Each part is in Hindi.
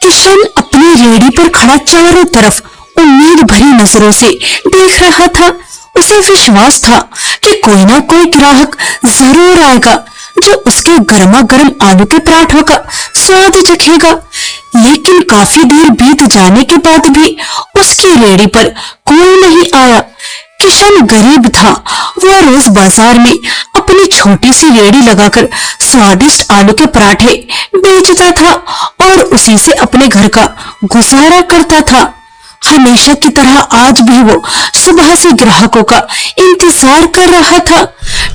किशन अपनी रेडी पर खड़ा चारों तरफ उम्मीद भरी नजरों से देख रहा था। उसे विश्वास था कि कोई ना कोई ग्राहक जरूर आएगा जो उसके गर्मा गर्म आलू के पराठों का स्वाद चखेगा। लेकिन काफी देर बीत जाने के बाद भी उसकी रेडी पर कोई नहीं आया। किशन गरीब था। वो रोज बाजार में अपनी छोटी सी रेडी लगाकर स्वादिष्ट आलू के पराठे बेचता था और उसी से अपने घर का गुजारा करता था। हमेशा की तरह आज भी वो सुबह से ग्राहकों का इंतजार कर रहा था।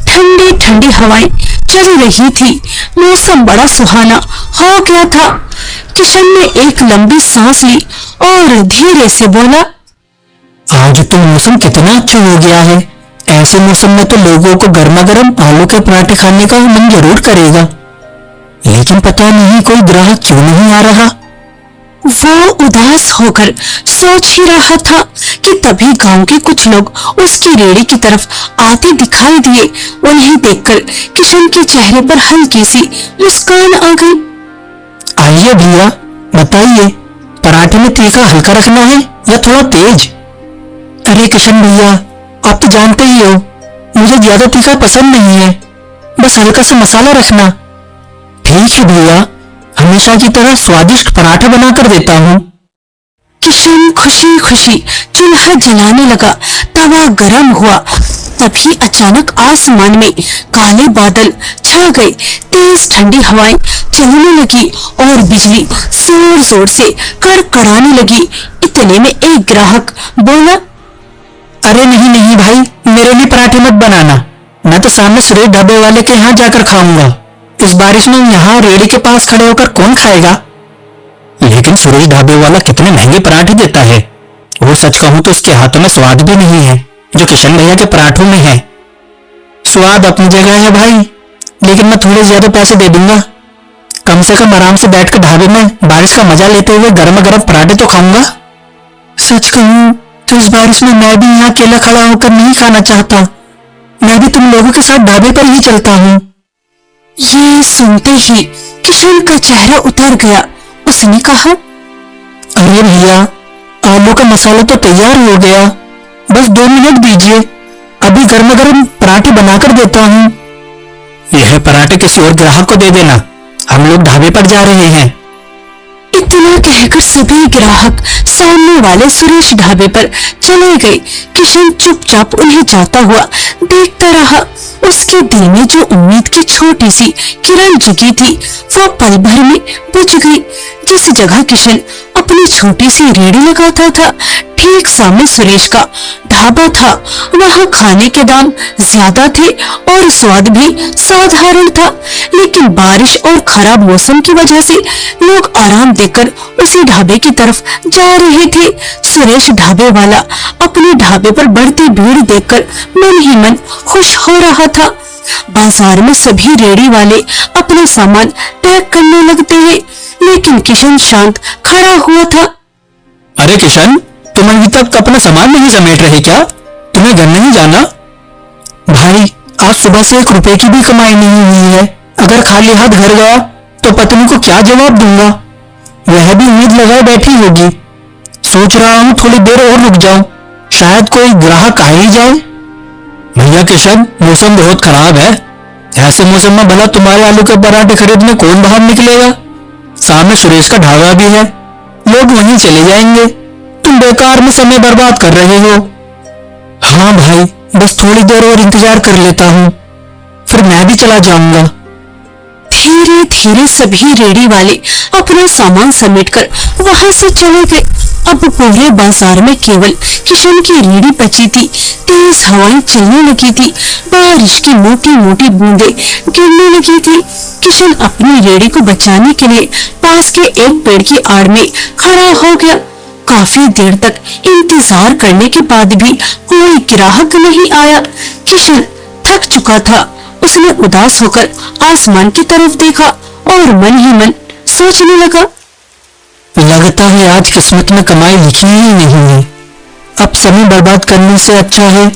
ठंडी ठंडी हवाएं चल रही थी। मौसम बड़ा सुहाना हो गया था। किशन ने एक लंबी सांस ली और धीरे से बोला, आज तो मौसम कितना अच्छा हो गया है। ऐसे मौसम में तो लोगों को गर्मा गर्म आलू के पराठे खाने का मन जरूर करेगा, लेकिन पता नहीं कोई ग्राहक क्यों नहीं आ रहा। वो उदास होकर सोच ही रहा था कि तभी गांव के कुछ लोग उसकी रेड़ी की तरफ आते दिखाई दिए। उन्हें देखकर किशन के चेहरे पर हल्की सी मुस्कान आ गई। आइए भैया, बताइए, पराठे में तीखा हल्का रखना है या थोड़ा तेज? अरे किशन भैया, आप तो जानते ही हो मुझे ज्यादा तीखा पसंद नहीं है, बस हल्का सा मसाला रखना। ठीक है भैया, हमेशा की तरह स्वादिष्ट पराठा बनाकर देता हूँ। किशन खुशी खुशी चूल्हा जलाने लगा। तवा गर्म हुआ। तभी अचानक आसमान में काले बादल छा गए। तेज ठंडी हवाएं चलने लगी और बिजली जोर जोर से कड़कड़ाने लगी। इतने में एक ग्राहक बोला, अरे नहीं नहीं भाई, मेरे लिए पराठे मत बनाना। मैं तो सामने सुरेश ढाबे वाले के यहाँ जाकर खाऊंगा। इस बारिश में यहाँ रेड़ी के पास खड़े होकर कौन खाएगा? लेकिन सुरेश ढाबे वाला कितने महंगे पराठे देता है। वो सच कहूं तो उसके हाथों में स्वाद भी नहीं है जो किशन भैया के पराठों में है। स्वाद अपनी जगह है भाई, लेकिन मैं थोड़े ज्यादा पैसे दे दूंगा। कम से कम आराम से बैठकर ढाबे में बारिश का मजा लेते हुए गर्मा गर्म पराठे तो खाऊंगा। सच कहूं तो इस बारिश में मैं भी यहाँ अकेला खड़ा होकर नहीं खाना चाहता। मैं भी तुम लोगों के साथ ढाबे पर ही चलता हूँ। ये सुनते ही किशन का चेहरा उतर गया। उसने कहा, अरे भैया, आलू का मसाला तो तैयार हो गया, बस 2 मिनट दीजिए, अभी गर्मा गर्म पराठे बनाकर देता हूँ। यह पराठे किसी और ग्राहक को दे देना, हम लोग ढाबे पर जा रहे हैं। इतना कहकर सभी ग्राहक सामने वाले सुरेश ढाबे पर चले गए। किशन चुपचाप उन्हें जाता हुआ देखता रहा। उसके दिल में जो उम्मीद की छोटी सी किरण जगी थी वो पल भर में बुझ गई। जिस जगह किशन अपनी छोटी सी रेड़ी लगाता था ठीक सामने सुरेश का ढाबा था। वहाँ खाने के दाम ज्यादा थे और स्वाद भी साधारण था, लेकिन बारिश और खराब मौसम की वजह से लोग आराम देकर उसी ढाबे की तरफ जा रहे थे। सुरेश ढाबे वाला अपने ढाबे पर बढ़ती भीड़ देखकर मन ही मन खुश हो रहा था। बाजार में सभी रेड़ी वाले अपना सामान पैक करने लगते हैं, लेकिन किशन शांत खड़ा हुआ था। अरे किशन, तुम अभी तक अपना सामान नहीं समेट रहे क्या? तुम्हें घर नहीं जाना? भाई, आज सुबह से 1 रुपए की भी कमाई नहीं हुई है। अगर खाली हाथ घर गया तो पत्नी को क्या जवाब दूंगा? वह भी उम्मीद लगाए बैठी होगी। सोच रहा हूँ थोड़ी देर और रुक जाऊं, शायद कोई ग्राहक आ ही जाए। भैया किशन, मौसम बहुत खराब है। ऐसे मौसम में भला तुम्हारे आलू के पराठे खरीदने कौन बाहर निकलेगा? सामने सुरेश का ढाबा भी है, लोग वहीं चले जाएंगे। तुम बेकार में समय बर्बाद कर रहे हो। हाँ भाई, बस थोड़ी देर और इंतजार कर लेता हूँ, फिर मैं भी चला जाऊंगा। धीरे धीरे सभी रेड़ी वाले अपना सामान समेटकर वहां से चले गए। अब पूरे बाजार में केवल किशन की रेड़ी बची थी। तेज हवाएं चलने लगी थी। बारिश की मोटी मोटी बूंदें गिरने लगी थी। किशन अपनी रेड़ी को बचाने के लिए पास के एक पेड़ की आड़ में खड़ा हो गया। काफी देर तक इंतजार करने के बाद भी कोई ग्राहक नहीं आया। किशन थक चुका था। उसने उदास होकर आसमान की तरफ देखा और मन ही मन सोचने लगा, लगता है आज किस्मत में कमाई लिखी ही नहीं है। अब समय बर्बाद करने से अच्छा है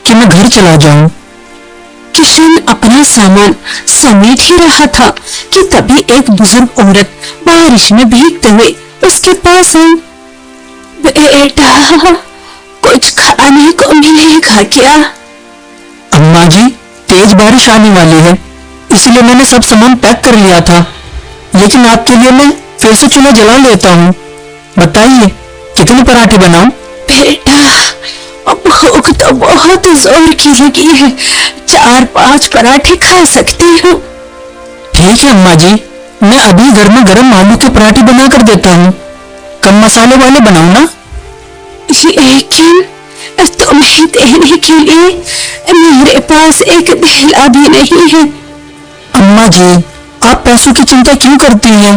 कि मैं घर चला जाऊं। किशन अपना सामान समेट ही रहा था कि तभी एक बुजुर्ग औरत बारिश में भीगते हुए उसके पास आई। बेटा, कुछ खाने को मिलेगा क्या? अम्मा जी, तेज बारिश आने वाली है, इसलिए मैंने सब सामान पैक कर लिया था, लेकिन आपके लिए मैं फिर से चूल्हा जला लेता हूँ। बताइए कितने पराठे बनाऊं? बेटा, भूख तो बहुत जोर की लगी है, 4-5 पराठे खा सकती हूँ। ठीक है अम्मा जी, मैं अभी गर्मा गर्म आलू के पराठे बना कर देता हूँ। कम मसाले वाले बनाऊं ना? लेकिन तुम्हें देने के लिए मेरे पास एक थैला भी नहीं है। अम्मा जी, आप पैसों की चिंता क्यों करती हैं?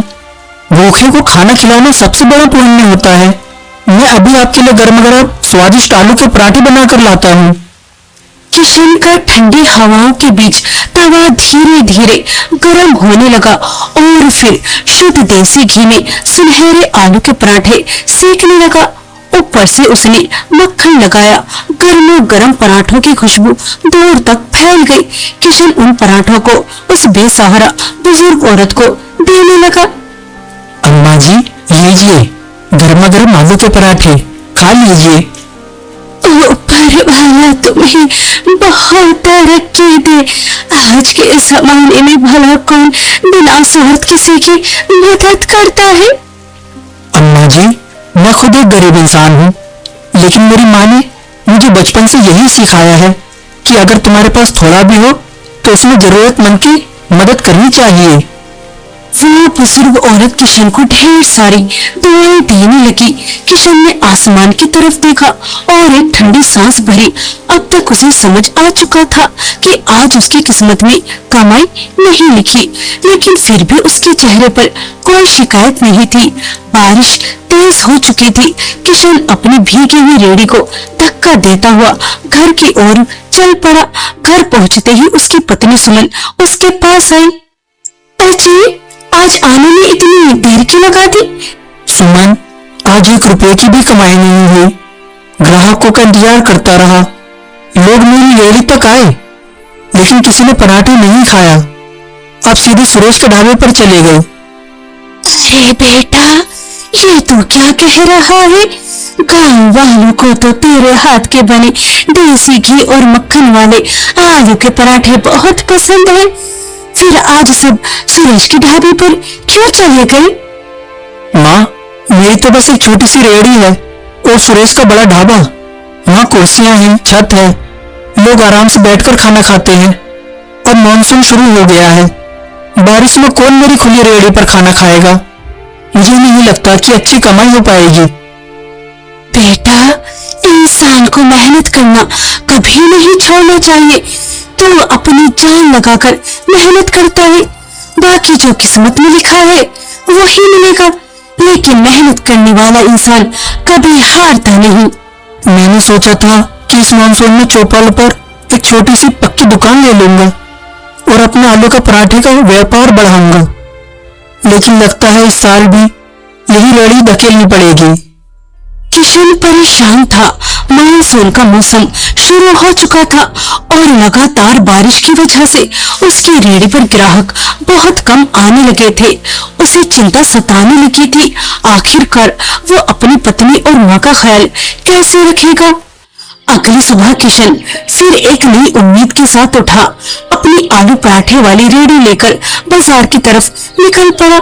भूखे को खाना खिलाना सबसे बड़ा पुण्य होता है। मैं अभी आपके लिए गर्मा गर्म स्वादिष्ट आलू के पराठे बनाकर लाता हूँ। किशन का ठंडी हवाओं के बीच तवा धीरे धीरे गर्म होने लगा और फिर शुद्ध देसी घी में सुनहरे आलू के पराठे सेकने लगा। ऊपर से उसने मक्खन लगाया। गर्मा गर्म पराठों की खुशबू दूर तक फैल गई। किशन उन पराठों को उस बेसहारा बुजुर्ग औरत को देने लगा। अम्मा जी, लीजिए गर्मा गर्म आलू के पराठे, खा लीजिए। ऊपर वाला तुम्हें बहुत तरक्की दे। आज के जमाने में भला कौन बिना स्वार्थ किसी की मदद करता है? अम्मा जी, मैं खुद एक गरीब इंसान हूँ, लेकिन मेरी माँ ने मुझे बचपन से यही सिखाया है कि अगर तुम्हारे पास थोड़ा भी हो तो उसमें जरूरतमंद की मदद करनी चाहिए। वो बुजुर्ग औरत किशन को ढेर सारी दुआएं देने लगी। किशन ने आसमान की तरफ देखा और एक ठंडी सांस भरी। अब तक उसे समझ आ चुका था कि आज उसकी किस्मत में कमाई नहीं लिखी, लेकिन फिर भी उसके चेहरे पर कोई शिकायत नहीं थी। बारिश तेज हो चुकी थी। किशन अपनी भीगी हुई रेड़ी को धक्का देता हुआ घर की ओर चल पड़ा। घर पहुंचते ही उसकी पत्नी सुमन उसके पास आई। अजी, आज आने में इतनी देर क्यों लगा दी? सुमन, आज 1 रुपए की भी कमाई नहीं हुई। ग्राहकों का इंतजार करता रहा। लोग मेरी रेहड़ी तक आए, लेकिन किसी ने पराठे नहीं खाया। अब सीधे सुरेश के ढाबे पर चले गए। अरे बेटा, ये तू क्या कह रहा है? गांव वालों को तो तेरे हाथ के बने देसी घी और मक्खन वाले आलू के पराठे बहुत पसंद है। फिर आज सब सुरेश के ढाबे पर क्यों चले गए? माँ, मेरी तो बस एक छोटी सी रेहड़ी है और सुरेश का बड़ा ढाबा। वहाँ कुर्सियां हैं, छत है, लोग आराम से बैठकर खाना खाते हैं। अब मॉनसून शुरू हो गया है, बारिश में कौन मेरी खुली रेहड़ी पर खाना खाएगा? मुझे नहीं लगता कि अच्छी कमाई हो पाएगी। बेटा, इंसान को मेहनत करना कभी नहीं छोड़ना चाहिए। तू अपनी जान लगाकर मेहनत करता है, बाकी जो किस्मत में लिखा है वही मिलेगा। लेकिन मेहनत करने वाला इंसान कभी हारता नहीं। मैंने सोचा था कि इस मानसून में चौपाल पर एक छोटी सी पक्की दुकान ले लूंगा और अपने आलू का पराठे का व्यापार बढ़ाऊंगा, लेकिन लगता है इस साल भी यही रेहड़ी धकेलनी पड़ेगी। किशन परेशान था। मानसून का मौसम शुरू हो चुका था और लगातार बारिश की वजह से उसकी रेहड़ी पर ग्राहक बहुत कम आने लगे थे। उसे चिंता सताने लगी थी। आखिरकार वो अपनी पत्नी और माँ का ख्याल कैसे रखेगा? अगली सुबह किशन फिर एक नई उम्मीद के साथ उठा। अपनी आलू पराठे वाली रेहड़ी लेकर बाजार की तरफ निकल पड़ा।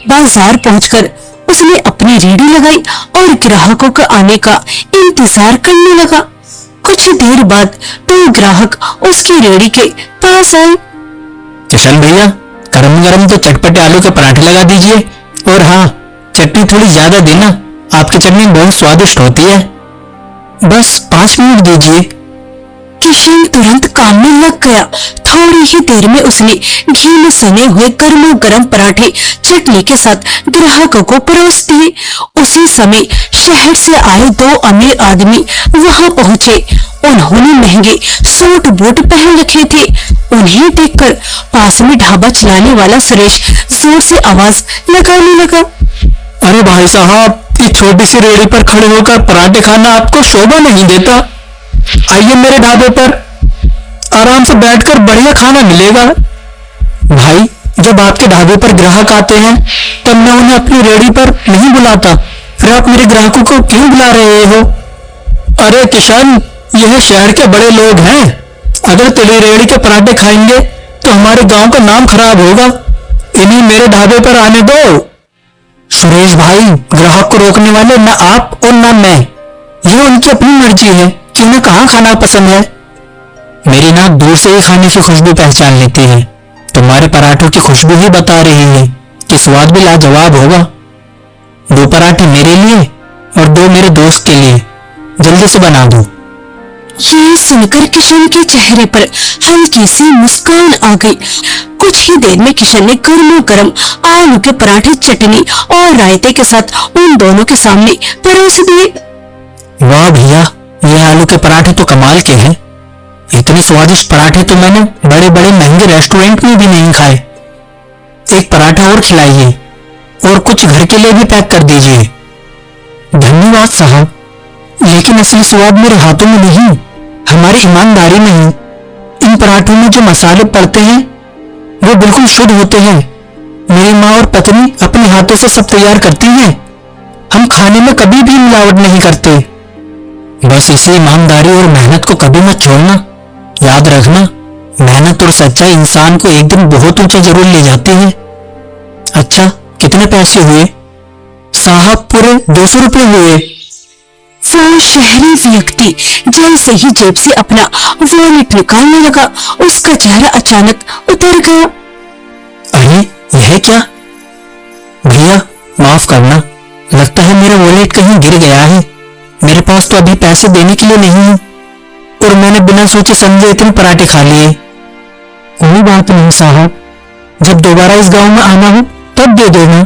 बाजार पहुंचकर उसने अपनी रेहड़ी लगाई और ग्राहकों के आने का इंतजार करने लगा। कुछ देर बाद 2 ग्राहक उसकी रेहड़ी के पास आए। किशन भैया, गरम गरम तो चटपटे आलू के पराठे लगा दीजिए, और हाँ, चटनी थोड़ी ज्यादा देना, आपकी चटनी बहुत स्वादिष्ट होती है। बस 5 मिनट दीजिए। किशन तुरंत काम में लग गया। थोड़ी ही देर में उसने घी में सने हुए गर्मा गर्म पराठे चटनी के साथ ग्राहकों को परोस दिए। उसी समय शहर से आए 2 अमीर आदमी वहां पहुंचे। उन्होंने महंगे सूट बूट पहन रखे थे। उन्हें देखकर पास में ढाबा चलाने वाला सुरेश जोर से आवाज लगाने लगा। अरे भाई साहब, इस छोटी सी रेहड़ी पर खड़े होकर पराठे खाना आपको शोभा नहीं देता। आइए मेरे ढाबे पर, आराम से बैठकर बढ़िया खाना मिलेगा। भाई, जब आपके ढाबे पर ग्राहक आते हैं तब मैं उन्हें अपनी रेहड़ी पर नहीं बुलाता, फिर आप मेरे ग्राहकों को क्यों बुला रहे हो? अरे किशन, यह शहर के बड़े लोग हैं। अगर तेरी रेहड़ी के पराठे खाएंगे तो हमारे गांव का नाम खराब होगा। इन्हें मेरे ढाबे पर आने दो। सुरेश भाई, ग्राहक को रोकने वाले न आप और न मैं। यह उनकी अपनी मर्जी है कि उन्हें कहाँ खाना पसंद है। मेरी नाक दूर से ही खाने की खुशबू पहचान लेती है। तुम्हारे पराठों की खुशबू ही बता रही है कि स्वाद भी लाजवाब होगा। 2 पराठे मेरे लिए और 2 मेरे दोस्त के लिए। जल्दी से बना दो। ये सुनकर किशन के चेहरे पर हल्की सी मुस्कान आ गई। कुछ ही देर में किशन ने गर्मा गर्म आलू के पराठे चटनी और रायते के साथ उन दोनों के सामने परोस दिए। वाह भैया, ये आलू के पराठे तो कमाल के हैं। इतने स्वादिष्ट पराठे तो मैंने बड़े बड़े महंगे रेस्टोरेंट में भी नहीं खाए। एक पराठा और खिलाइए और कुछ घर के लिए भी पैक कर दीजिए। धन्यवाद साहब, लेकिन असली स्वाद मेरे हाथों में नहीं, हमारी ईमानदारी में है। इन पराठों में जो मसाले पड़ते हैं वो बिल्कुल शुद्ध होते हैं। मेरी माँ और पत्नी अपने हाथों से सब तैयार करती हैं। हम खाने में कभी भी मिलावट नहीं करते। बस इसी ईमानदारी और मेहनत को कभी मत छोड़ना। याद रखना, मेहनत और सच्चाई इंसान को एक दिन बहुत ऊंचे जरूर ले जाती है। अच्छा, कितने पैसे हुए? साहब, पूरे 200 रुपये हुए। वो शहरी व्यक्ति जैसे ही जेब से अपना वॉलेट निकालने लगा, उसका चेहरा अचानक उतर गया। अरे यह क्या? भैया माफ करना, लगता है मेरा वॉलेट कहीं गिर गया है। मेरे पास तो अभी पैसे देने के लिए नहीं है और मैंने बिना सोचे समझे इतने पराठे खा लिए। कोई बात नहीं साहब, जब दोबारा इस गांव में आना हो तब दे देना।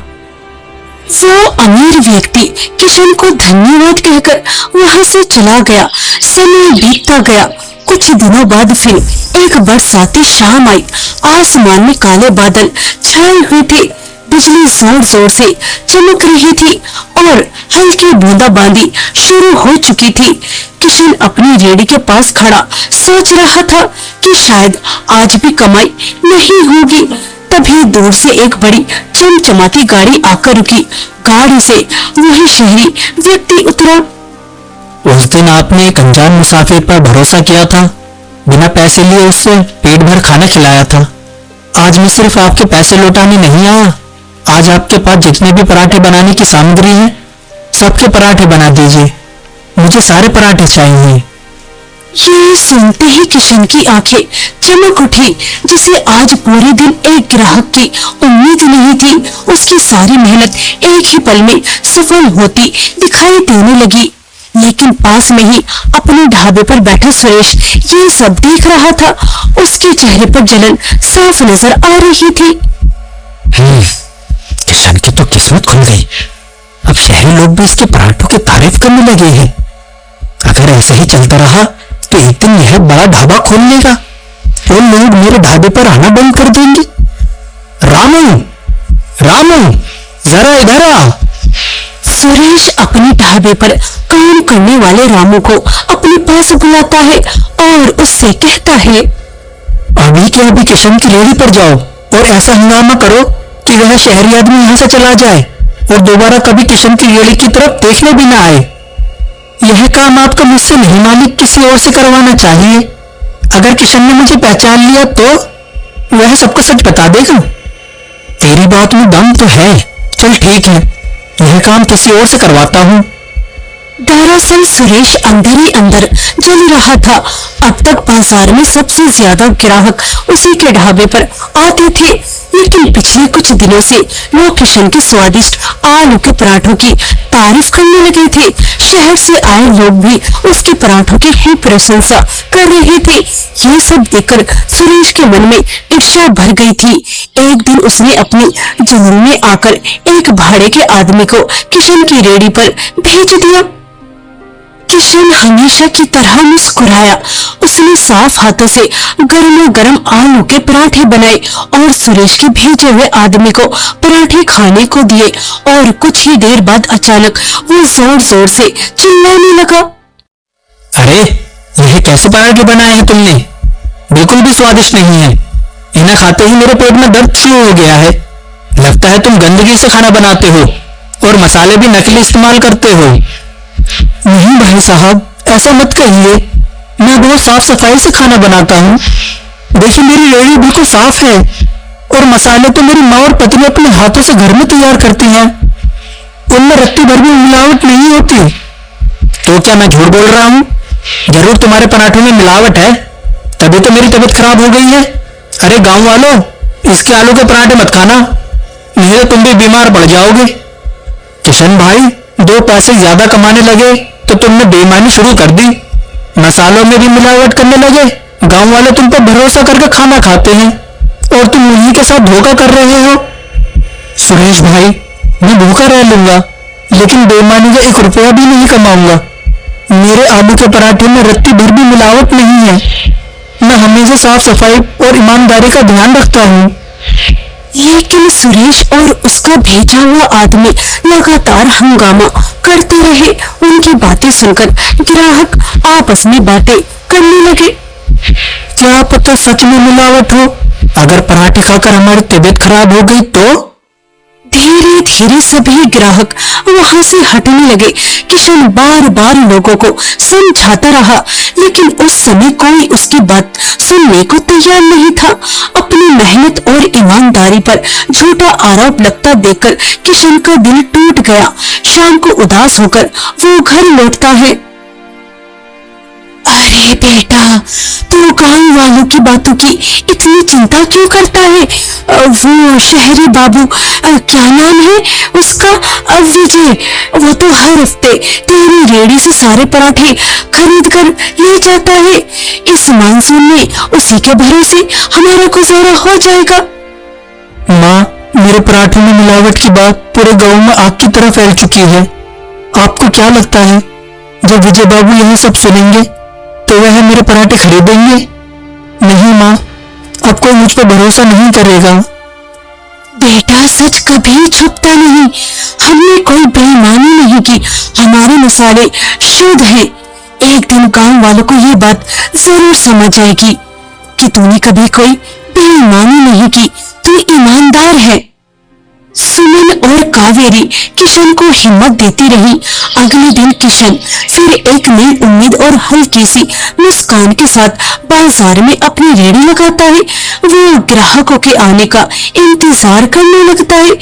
वो अमीर व्यक्ति किशन को धन्यवाद कहकर वहां से चला गया। समय बीतता गया। कुछ दिनों बाद फिर एक बरसाती शाम आई। आसमान में काले बादल छाए हुए थे। बिजली जोर जोर से चमक रही थी और हल्की बूंदाबांदी शुरू हो चुकी थी। किशन अपनी रेहड़ी के पास खड़ा सोच रहा था कि शायद आज भी कमाई नहीं होगी। तभी दूर से एक बड़ी चमचमाती गाड़ी आकर रुकी। गाड़ी से वही शहरी व्यक्ति उतरा। उस दिन आपने एक अनजान मुसाफिर पर भरोसा किया था, बिना पैसे लिए उससे पेट भर खाना खिलाया था। आज मैं सिर्फ आपके पैसे लौटाने नहीं आया, आज आपके पास जितने भी पराठे बनाने की सामग्री है सबके पराठे बना दीजिए। मुझे सारे पराठे चाहिए। ये सुनते ही किशन की आंखें चमक उठी। जिसे आज पूरे दिन एक ग्राहक की उम्मीद नहीं थी, उसकी सारी मेहनत एक ही पल में सफल होती दिखाई देने लगी। लेकिन पास में ही अपने ढाबे पर बैठा सुरेश ये सब देख रहा था। उसके चेहरे पर जलन साफ नजर आ रही थी। किशन की तो किस्मत खुल गई। अब शहरी लोग भी इसके पराठों की तारीफ करने लगे हैं। अगर ऐसे ही चलता रहा तो एक दिन यह बड़ा ढाबा खोल लेगा और लोग मेरे ढाबे पर आना बंद कर देंगे। रामू, रामू, जरा इधर आ। सुरेश अपने ढाबे पर काम करने वाले रामू को अपने पास बुलाता है और उससे कहता है, अभी के अभी किशन की रेहड़ी पर जाओ और ऐसा हंगामा करो कि वह शहरी आदमी यहाँ से चला जाए और दोबारा कभी किशन की रेहड़ी की तरफ देखने भी ना आए। यह काम आपको मुझसे नहीं मालिक किसी और से करवाना चाहिए। अगर किशन ने मुझे पहचान लिया तो वह सबको सच बता देगा। तेरी बात में दम तो है। चल ठीक है, यह काम किसी और से करवाता हूँ। दरअसल सुरेश अंदर ही अंदर जल रहा था। अब तक बाजार में सबसे ज्यादा ग्राहक उसी के ढाबे पर आते थे, लेकिन पिछले कुछ दिनों से लोग किशन के स्वादिष्ट आलू के पराठों की तारीफ करने लगे थे। शहर से आए लोग भी उसके पराठों की ही प्रशंसा कर रहे थे। ये सब देखकर सुरेश के मन में ईर्ष्या भर गई थी। एक दिन उसने अपनी जुनून में आकर एक भाड़े के आदमी को किशन की रेहड़ी पर भेज दिया। किशन हमेशा की तरह मुस्कुराया। उसने साफ हाथों से गर्मा गर्म आलू के पराठे बनाए और सुरेश के भेजे हुए आदमी को पराठे खाने को दिए। और कुछ ही देर बाद अचानक वो जोर जोर से चिल्लाने लगा, अरे यह कैसे पराठे बनाए हैं तुमने? बिल्कुल भी स्वादिष्ट नहीं है। इन्हें खाते ही मेरे पेट में दर्द शुरू हो गया है। लगता है तुम गंदगी से खाना बनाते हो। और मसाले भी नकली इस्तेमाल करते हो। नहीं भाई साहब, ऐसा मत कहिए। मैं बहुत साफ सफाई से खाना बनाता हूँ। देखिए, मेरी रेहड़ी बिल्कुल साफ है और मसाले तो मेरी माँ और पत्नी अपने हाथों से घर में तैयार करती हैं। उनमें रत्ती भर भी मिलावट नहीं होती। तो क्या मैं झूठ बोल रहा हूँ? जरूर तुम्हारे पराठों में मिलावट है, तभी तो मेरी तबीयत खराब हो गई है। अरे गांव वालों, इसके आलू के पराठे मत खाना, नहीं तो तुम भी बीमार पड़ जाओगे। किशन भाई, 2 पैसे ज्यादा कमाने लगे तो तुमने बेईमानी शुरू कर दी। मसालों में भी मिलावट करने लगे। गांव वाले तुम पर भरोसा करके खाना खाते हैं और तुम उन्हीं के साथ धोखा कर रहे हो। सुरेश भाई, मैं भूखा रह लूंगा, लेकिन बेईमानी का 1 रुपया भी नहीं कमाऊंगा। मेरे आलू के पराठे में रत्ती भर भी मिलावट नहीं है। मैं हमेशा साफ सफाई और ईमानदारी का ध्यान रखता हूँ। लेकिन सुरेश और उसका भेजा हुआ आदमी लगातार हंगामा करते रहे। उनकी बातें सुनकर ग्राहक आपस में बातें करने लगे। क्या पता सच में मिलावट हो? अगर पराठे खाकर हमारी तबीयत खराब हो गई तो? धीरे धीरे सभी ग्राहक वहां से हटने लगे। किशन बार बार लोगों को समझाता रहा, लेकिन उस समय कोई उसकी बात सुनने को तैयार नहीं था। अपनी मेहनत और ईमानदारी पर झूठा आरोप लगता देखकर किशन का दिल टूट गया। शाम को उदास होकर वो घर लौटता है। अरे बेटा, तू गांव वालों की बातों की इतनी चिंता क्यों करता है? वो शहरी बाबू, क्या नाम है उसका, विजय, वो तो हर हफ्ते तेरी रेहड़ी से सारे पराठे खरीद कर ले जाता है। इस मानसून में उसी के भरोसे हमारा गुजारा हो जाएगा। माँ, मेरे पराठों में मिलावट की बात पूरे गांव में आग की तरह फैल चुकी है। आपको क्या लगता है, जब विजय बाबू यह सब सुनेंगे तो वह मेरे पराठे खरीदेंगे? नहीं माँ, अब कोई मुझ पर भरोसा नहीं करेगा। बेटा, सच कभी छुपता नहीं। हमने कोई बेईमानी नहीं की, हमारे मसाले शुद्ध हैं। एक दिन गांव वालों को ये बात जरूर समझ आएगी कि तूने कभी कोई बेईमानी नहीं की, तू ईमानदार है। सुमन और कावेरी किशन को हिम्मत देती रही। अगले दिन किशन फिर एक नई उम्मीद और हल्की सी मुस्कान के साथ बाजार में अपनी रेहड़ी लगाता है। वो ग्राहकों के आने का इंतजार करने लगता है।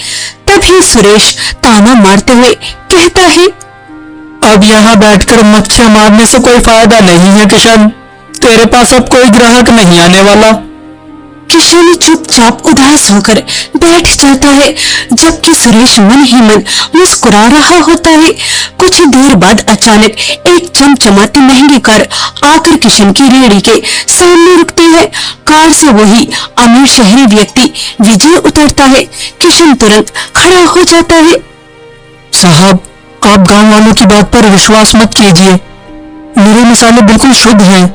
तभी सुरेश ताना मारते हुए कहता है, अब यहाँ बैठकर मक्खियां मारने से कोई फायदा नहीं है किशन। तेरे पास अब कोई ग्राहक नहीं आने वाला। किशन चुपचाप उदास होकर बैठ जाता है, जबकि सुरेश मन ही मन मुस्कुरा रहा होता है। कुछ देर बाद अचानक एक चमचमाती महंगी कार आकर किशन की रेहड़ी के सामने रुकती है। कार से वही अमीर शहरी व्यक्ति विजय उतरता है। किशन तुरंत खड़ा हो जाता है। साहब, आप गांव वालों की बात पर विश्वास मत कीजिए। मेरे मसाले बिल्कुल शुद्ध हैं।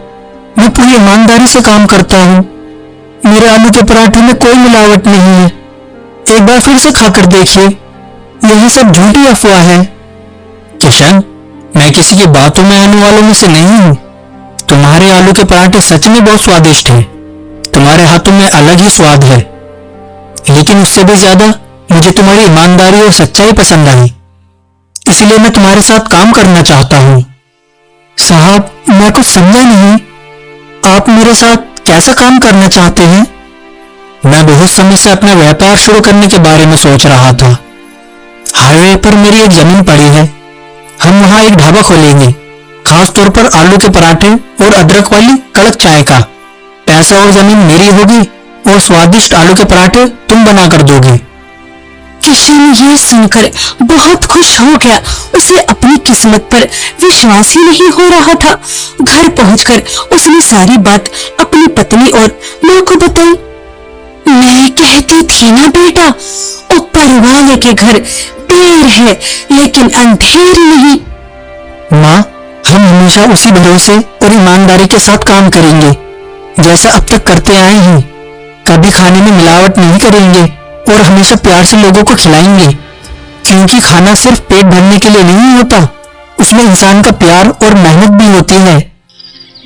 मैं पूरी ईमानदारी से काम करता हूँ। मेरे आलू के पराठे में कोई मिलावट नहीं है। एक बार फिर से खाकर देखिए, यही सब झूठी अफवाह है। किशन, मैं किसी की बातों में आने वालों में से नहीं हूँ। तुम्हारे आलू के पराठे सच में बहुत स्वादिष्ट हैं। तुम्हारे हाथों में अलग ही स्वाद है, लेकिन उससे भी ज्यादा मुझे तुम्हारी ईमानदारी और सच्चाई पसंद आई, इसलिए मैं तुम्हारे साथ काम करना चाहता हूँ। साहब, मैं कुछ समझा नहीं। आप मेरे साथ कैसा काम करना चाहते हैं? मैं बहुत समय से अपना व्यापार शुरू करने के बारे में सोच रहा था। हाईवे पर मेरी एक जमीन पड़ी है। हम वहां एक ढाबा खोलेंगे, खास तौर पर आलू के पराठे और अदरक वाली कड़क चाय का। पैसा और जमीन मेरी होगी और स्वादिष्ट आलू के पराठे तुम बना कर दोगे। किशन ये सुनकर बहुत खुश हो गया। उसे अपनी किस्मत पर विश्वास ही नहीं हो रहा था। घर पहुंचकर उसने सारी बात अपनी पत्नी और माँ को बताई। मैं कहती थी ना बेटा, ऊपर वाले के घर देर है लेकिन अंधेर नहीं। माँ, हम हमेशा उसी भरोसे और ईमानदारी के साथ काम करेंगे जैसा अब तक करते आए हैं। कभी खाने में मिलावट नहीं करेंगे और हमेशा प्यार से लोगों को खिलाएंगे, क्योंकि खाना सिर्फ पेट भरने के लिए नहीं होता, उसमें इंसान का प्यार और मेहनत भी होती है।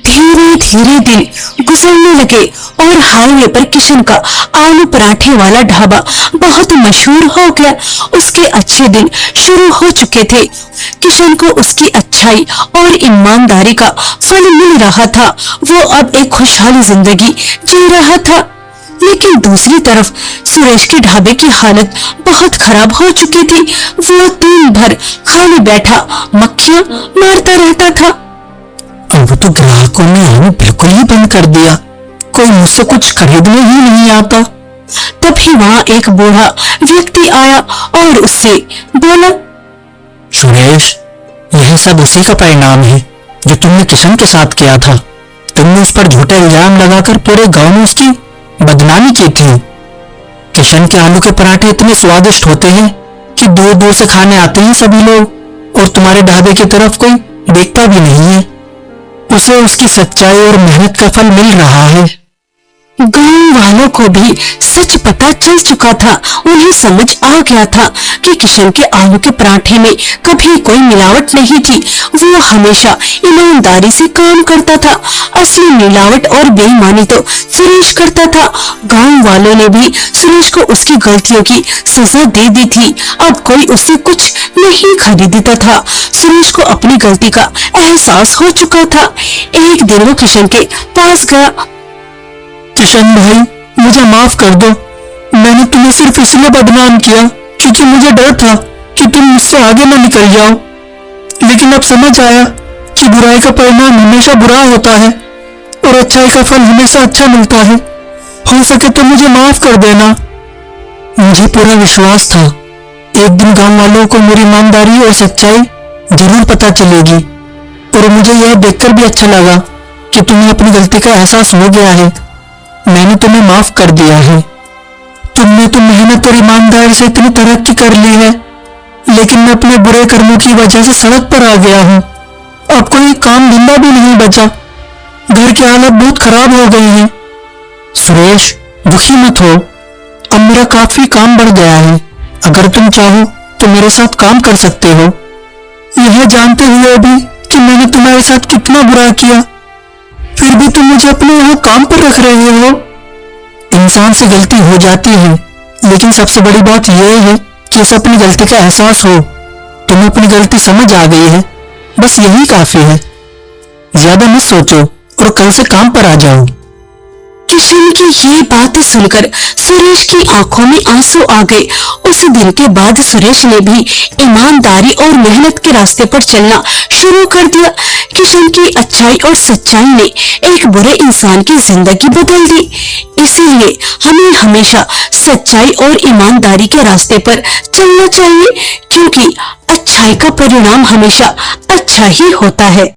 धीरे धीरे दिन गुजरने लगे और हाईवे पर किशन का आलू पराठे वाला ढाबा बहुत मशहूर हो गया। उसके अच्छे दिन शुरू हो चुके थे। किशन को उसकी अच्छाई और ईमानदारी का फल मिल रहा था। वो अब एक खुशहाली जिंदगी जी रहा था। लेकिन दूसरी तरफ सुरेश के ढाबे की हालत बहुत खराब हो चुकी थी। वो दिन भर खाली बैठा मक्खियां मारता रहता था। अब तो ग्राहकों ने हमें बिल्कुल ही बंद कर दिया। कोई मुझसे कुछ खरीदने ही नहीं आता। तभी वहाँ एक बूढ़ा व्यक्ति आया और उससे बोला, सुरेश, यह सब उसी का परिणाम है जो तुमने किशन के साथ किया था। तुमने उस पर झूठा इल्जाम लगाकर पूरे गांव में उसकी बदनामी की थी। किशन के आलू के पराठे इतने स्वादिष्ट होते हैं कि दूर दूर से खाने आते हैं सभी लोग, और तुम्हारे ढाबे की तरफ कोई देखता भी नहीं है। उसे उसकी सच्चाई और मेहनत का फल मिल रहा है। गांव वालों को भी सच पता चल चुका था। उन्हें समझ आ गया था कि किशन के आलू के पराठे में कभी कोई मिलावट नहीं थी। वो हमेशा ईमानदारी से काम करता था। असली मिलावट और बेईमानी तो सुरेश करता था। गांव वालों ने भी सुरेश को उसकी गलतियों की सजा दे दी थी। अब कोई उससे कुछ नहीं खरीदता था। सुरेश को अपनी गलती का एहसास हो चुका था। एक दिन वो किशन के पास गया। किशन भाई, मुझे माफ कर दो। मैंने तुम्हें सिर्फ इसलिए बदनाम किया क्योंकि मुझे डर था कि तुम मुझसे आगे न निकल जाओ। लेकिन अब समझ आया कि बुराई का परिणाम हमेशा बुरा होता है और अच्छाई का फल हमेशा अच्छा मिलता है। हो सके तो मुझे माफ कर देना। मुझे पूरा विश्वास था एक दिन गांव वालों को मेरी ईमानदारी और सच्चाई जरूर पता चलेगी, और मुझे यह देखकर भी अच्छा लगा कि तुम्हें अपनी गलती का एहसास हो गया है। मैंने तुम्हें माफ कर दिया है। तुमने तो मेहनत और ईमानदारी से इतनी तरक्की कर ली है, लेकिन मैं अपने बुरे कर्मों की वजह से सड़क पर आ गया हूँ। अब कोई काम धंधा भी नहीं बचा। घर की हालत बहुत खराब हो गई है। सुरेश, दुखी मत हो। अब मेरा काफी काम बढ़ गया है। अगर तुम चाहो तो मेरे साथ काम कर सकते हो। यह जानते हुए भी कि मैंने तुम्हारे साथ कितना बुरा किया, फिर भी तुम मुझे अपने यहाँ काम पर रख रहे हो। इंसान से गलती हो जाती है, लेकिन सबसे बड़ी बात यह है कि उसे अपनी गलती का एहसास हो। तुम्हें अपनी गलती समझ आ गई है, बस यही काफी है। ज्यादा मत सोचो और कल से काम पर आ जाओ। किशन की ये बात सुनकर सुरेश की आंखों में आंसू आ गए। उस दिन के बाद सुरेश ने भी ईमानदारी और मेहनत के रास्ते पर चलना शुरू कर दिया। किशन की अच्छाई और सच्चाई ने एक बुरे इंसान की जिंदगी बदल दी। इसीलिए हमें हमेशा सच्चाई और ईमानदारी के रास्ते पर चलना चाहिए, क्योंकि अच्छाई का परिणाम हमेशा अच्छा ही होता है।